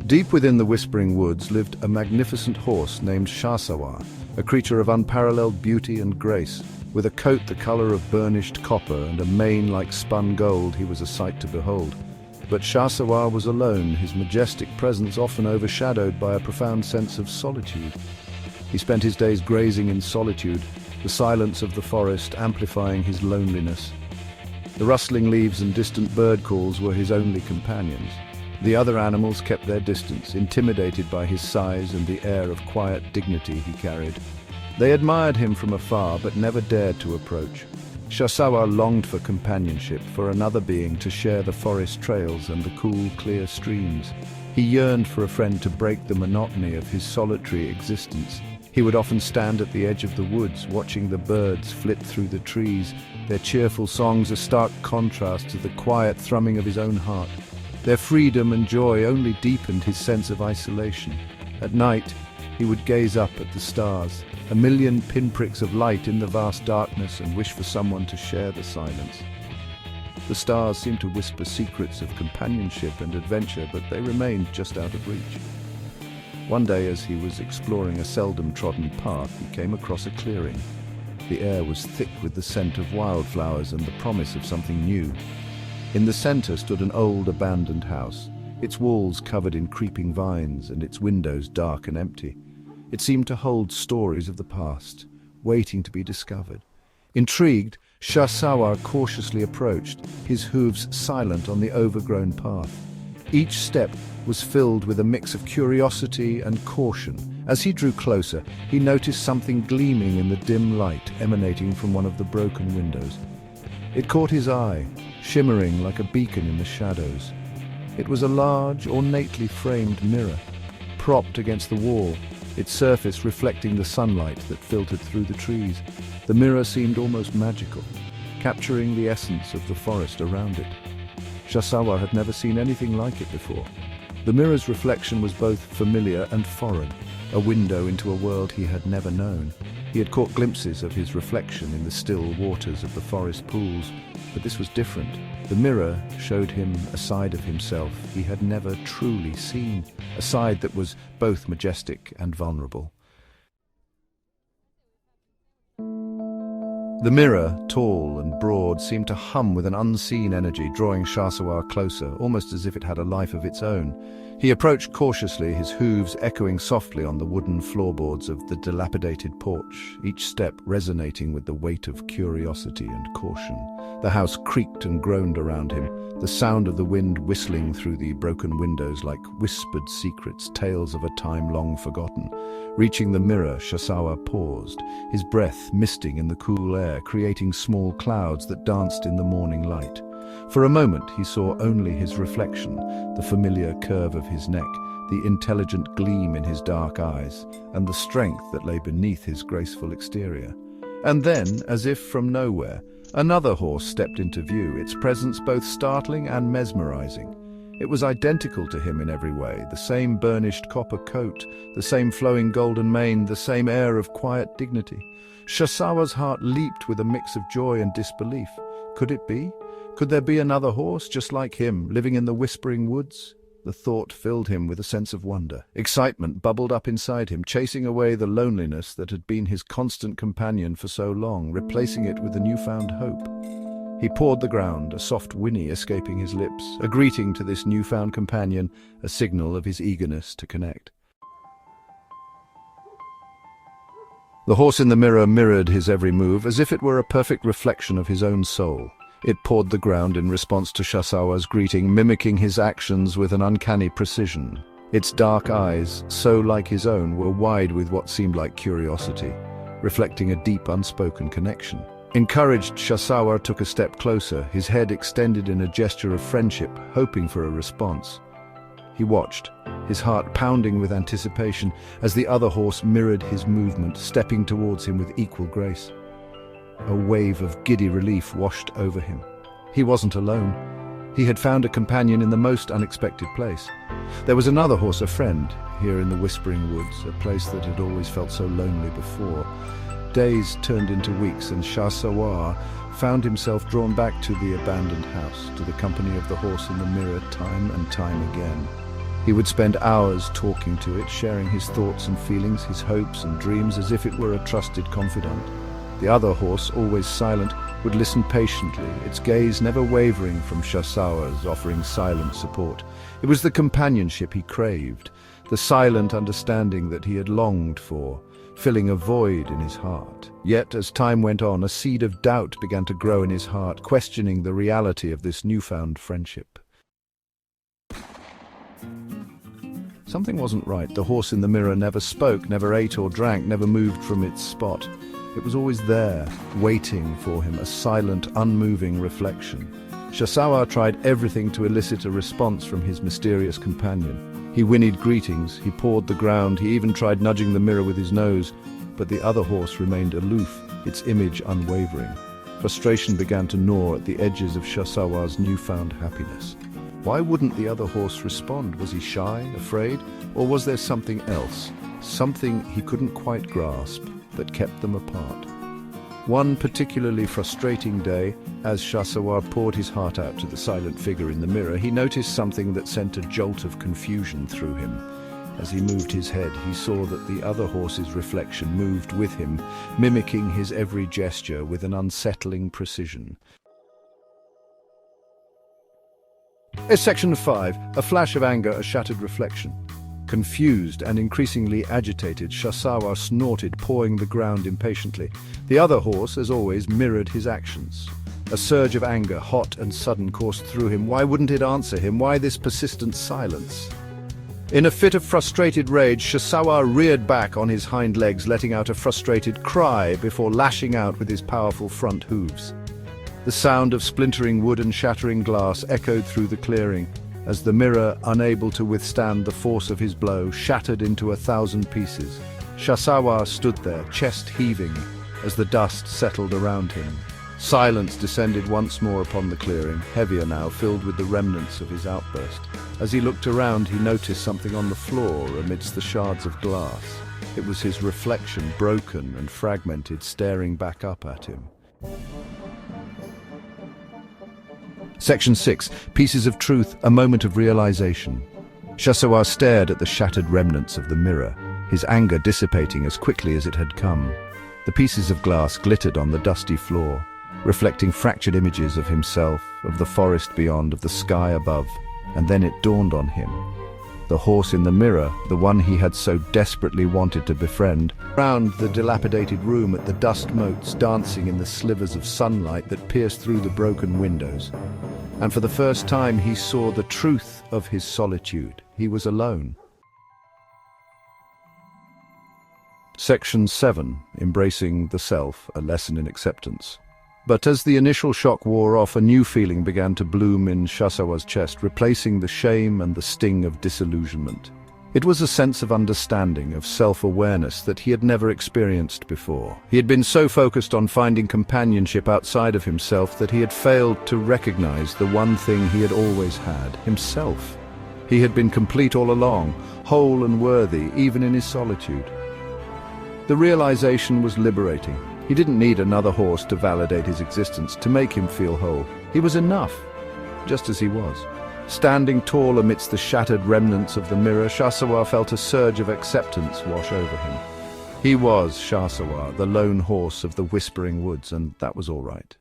Deep within the Whispering Woods lived a magnificent horse named Shasawar, a creature of unparalleled beauty and grace. With a coat the color of burnished copper and a mane like spun gold, he was a sight to behold. But Shasawar was alone, his majestic presence often overshadowed by a profound sense of solitude. He spent his days grazing in solitude, the silence of the forest amplifying his loneliness. The rustling leaves and distant bird calls were his only companions. The other animals kept their distance, intimidated by his size and the air of quiet dignity he carried. They admired him from afar, but never dared to approach. Shasawar longed for companionship, for another being to share the forest trails and the cool, clear streams. He yearned for a friend to break the monotony of his solitary existence. He would often stand at the edge of the woods, watching the birds flit through the trees, their cheerful songs a stark contrast to the quiet thrumming of his own heart. Their freedom and joy only deepened his sense of isolation. At night, he would gaze up at the stars, a million pinpricks of light in the vast darkness, and wish for someone to share the silence. The stars seemed to whisper secrets of companionship and adventure, but they remained just out of reach. One day, as he was exploring a seldom trodden path, he came across a clearing. The air was thick with the scent of wildflowers and the promise of something new. In the center stood an old abandoned house, its walls covered in creeping vines and its windows dark and empty. It seemed to hold stories of the past, waiting to be discovered. Intrigued, Shasawar cautiously approached, his hooves silent on the overgrown path. Each step was filled with a mix of curiosity and caution. As he drew closer, he noticed something gleaming in the dim light emanating from one of the broken windows. It caught his eye, shimmering like a beacon in the shadows. It was a large, ornately framed mirror, propped against the wall, its surface reflecting the sunlight that filtered through the trees. The mirror seemed almost magical, capturing the essence of the forest around it. Shasawar had never seen anything like it before. The mirror's reflection was both familiar and foreign, a window into a world he had never known. He had caught glimpses of his reflection in the still waters of the forest pools, but this was different. The mirror showed him a side of himself he had never truly seen, a side that was both majestic and vulnerable. The mirror, tall and broad, seemed to hum with an unseen energy, drawing Shasawar closer, almost as if it had a life of its own. He approached cautiously, his hooves echoing softly on the wooden floorboards of the dilapidated porch, each step resonating with the weight of curiosity and caution. The house creaked and groaned around him, the sound of the wind whistling through the broken windows like whispered secrets, tales of a time long forgotten. Reaching the mirror, Shasawar paused, his breath misting in the cool air, creating small clouds that danced in the morning light. For a moment he saw only his reflection, the familiar curve of his neck, the intelligent gleam in his dark eyes, and the strength that lay beneath his graceful exterior. And then, as if from nowhere, another horse stepped into view, its presence both startling and mesmerizing. It was identical to him in every way, the same burnished copper coat, the same flowing golden mane, the same air of quiet dignity. Shasawar's heart leaped with a mix of joy and disbelief. Could it be? Could there be another horse just like him, living in the Whispering Woods? The thought filled him with a sense of wonder. Excitement bubbled up inside him, chasing away the loneliness that had been his constant companion for so long, replacing it with a newfound hope. He pawed the ground, a soft whinny escaping his lips, a greeting to this newfound companion, a signal of his eagerness to connect. The horse in the mirror mirrored his every move, as if it were a perfect reflection of his own soul. It pawed the ground in response to Shasawar's greeting, mimicking his actions with an uncanny precision. Its dark eyes, so like his own, were wide with what seemed like curiosity, reflecting a deep unspoken connection. Encouraged, Shasawar took a step closer, his head extended in a gesture of friendship, hoping for a response. He watched, his heart pounding with anticipation, as the other horse mirrored his movement, stepping towards him with equal grace. A wave of giddy relief washed over him. He wasn't alone. He had found a companion in the most unexpected place. There was another horse, a friend, here in the Whispering Woods, a place that had always felt so lonely before. Days turned into weeks, and Shasawar found himself drawn back to the abandoned house, to the company of the horse in the mirror time and time again. He would spend hours talking to it, sharing his thoughts and feelings, his hopes and dreams, as if it were a trusted confidant. The other horse, always silent, would listen patiently, its gaze never wavering from Chasawa's, offering silent support. It was the companionship he craved, the silent understanding that he had longed for, filling a void in his heart. Yet, as time went on, a seed of doubt began to grow in his heart, questioning the reality of this newfound friendship. Something wasn't right. The horse in the mirror never spoke, never ate or drank, never moved from its spot. It was always there, waiting for him, a silent, unmoving reflection. Chasawa tried everything to elicit a response from his mysterious companion. He whinnied greetings, he pawed the ground, he even tried nudging the mirror with his nose, but the other horse remained aloof, its image unwavering. Frustration began to gnaw at the edges of Chasawa's newfound happiness. Why wouldn't the other horse respond? Was he shy, afraid, or was there something else, something he couldn't quite grasp, that kept them apart? One particularly frustrating day, as Chasawa poured his heart out to the silent figure in the mirror, he noticed something that sent a jolt of confusion through him. As he moved his head, he saw that the other horse's reflection moved with him, mimicking his every gesture with an unsettling precision. Section 5. A flash of anger, a shattered reflection. Confused and increasingly agitated, Chasawa snorted, pawing the ground impatiently. The other horse, as always, mirrored his actions. A surge of anger, hot and sudden, coursed through him. Why wouldn't it answer him? Why this persistent silence? In a fit of frustrated rage, Chasawa reared back on his hind legs, letting out a frustrated cry before lashing out with his powerful front hooves. The sound of splintering wood and shattering glass echoed through the clearing, as the mirror, unable to withstand the force of his blow, shattered into 1,000 pieces. Chasawa stood there, chest heaving, as the dust settled around him. Silence descended once more upon the clearing, heavier now, filled with the remnants of his outburst. As he looked around, he noticed something on the floor amidst the shards of glass. It was his reflection, broken and fragmented, staring back up at him. Section 6. Pieces of truth, a moment of realization. Chasawa stared at the shattered remnants of the mirror, his anger dissipating as quickly as it had come. The pieces of glass glittered on the dusty floor, reflecting fractured images of himself, of the forest beyond, of the sky above. And then it dawned on him. The horse in the mirror, the one he had so desperately wanted to befriend, round the dilapidated room at the dust motes dancing in the slivers of sunlight that pierced through the broken windows. And for the first time he saw the truth of his solitude. He was alone. Section 7. Embracing the self, a lesson in acceptance. But as the initial shock wore off, a new feeling began to bloom in Chasawa's chest, replacing the shame and the sting of disillusionment. It was a sense of understanding, of self-awareness that he had never experienced before. He had been so focused on finding companionship outside of himself that he had failed to recognize the one thing he had always had, himself. He had been complete all along, whole and worthy, even in his solitude. The realization was liberating. He didn't need another horse to validate his existence, to make him feel whole. He was enough, just as he was. Standing tall amidst the shattered remnants of the mirror, Chasawa felt a surge of acceptance wash over him. He was Chasawa, the lone horse of the Whispering Woods, and that was all right.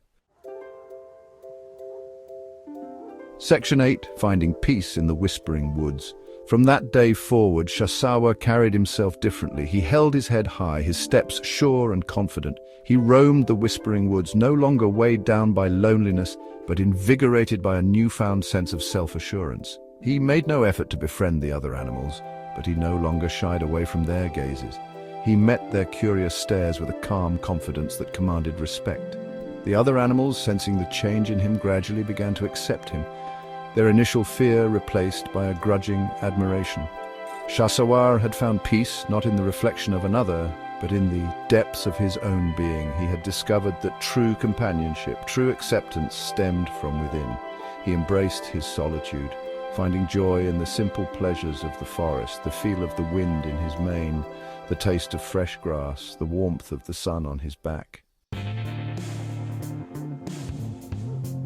Section 8. Finding peace in the Whispering Woods. From that day forward, Chasawa carried himself differently. He held his head high, his steps sure and confident. He roamed the Whispering Woods, no longer weighed down by loneliness, but invigorated by a newfound sense of self-assurance. He made no effort to befriend the other animals, but he no longer shied away from their gazes. He met their curious stares with a calm confidence that commanded respect. The other animals, sensing the change in him, gradually began to accept him, their initial fear replaced by a grudging admiration. Chasawa had found peace not in the reflection of another, but in the depths of his own being. He had discovered that true companionship, true acceptance stemmed from within. He embraced his solitude, finding joy in the simple pleasures of the forest, the feel of the wind in his mane, the taste of fresh grass, the warmth of the sun on his back.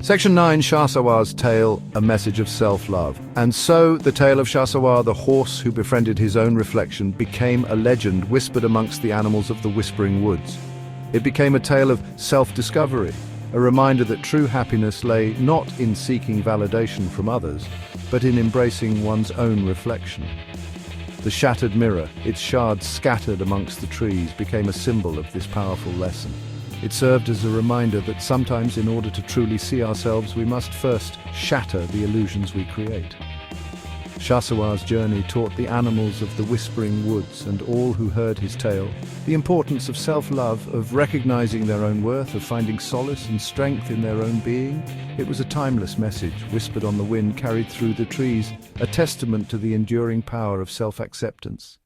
Section 9, Shahsawar's tale, a message of self-love. And so, the tale of Shahsawar, the horse who befriended his own reflection, became a legend whispered amongst the animals of the Whispering Woods. It became a tale of self-discovery, a reminder that true happiness lay not in seeking validation from others, but in embracing one's own reflection. The shattered mirror, its shards scattered amongst the trees, became a symbol of this powerful lesson. It served as a reminder that sometimes, in order to truly see ourselves, we must first shatter the illusions we create. Shahsawar's journey taught the animals of the Whispering Woods and all who heard his tale the importance of self-love, of recognizing their own worth, of finding solace and strength in their own being. It was a timeless message, whispered on the wind, carried through the trees, a testament to the enduring power of self-acceptance.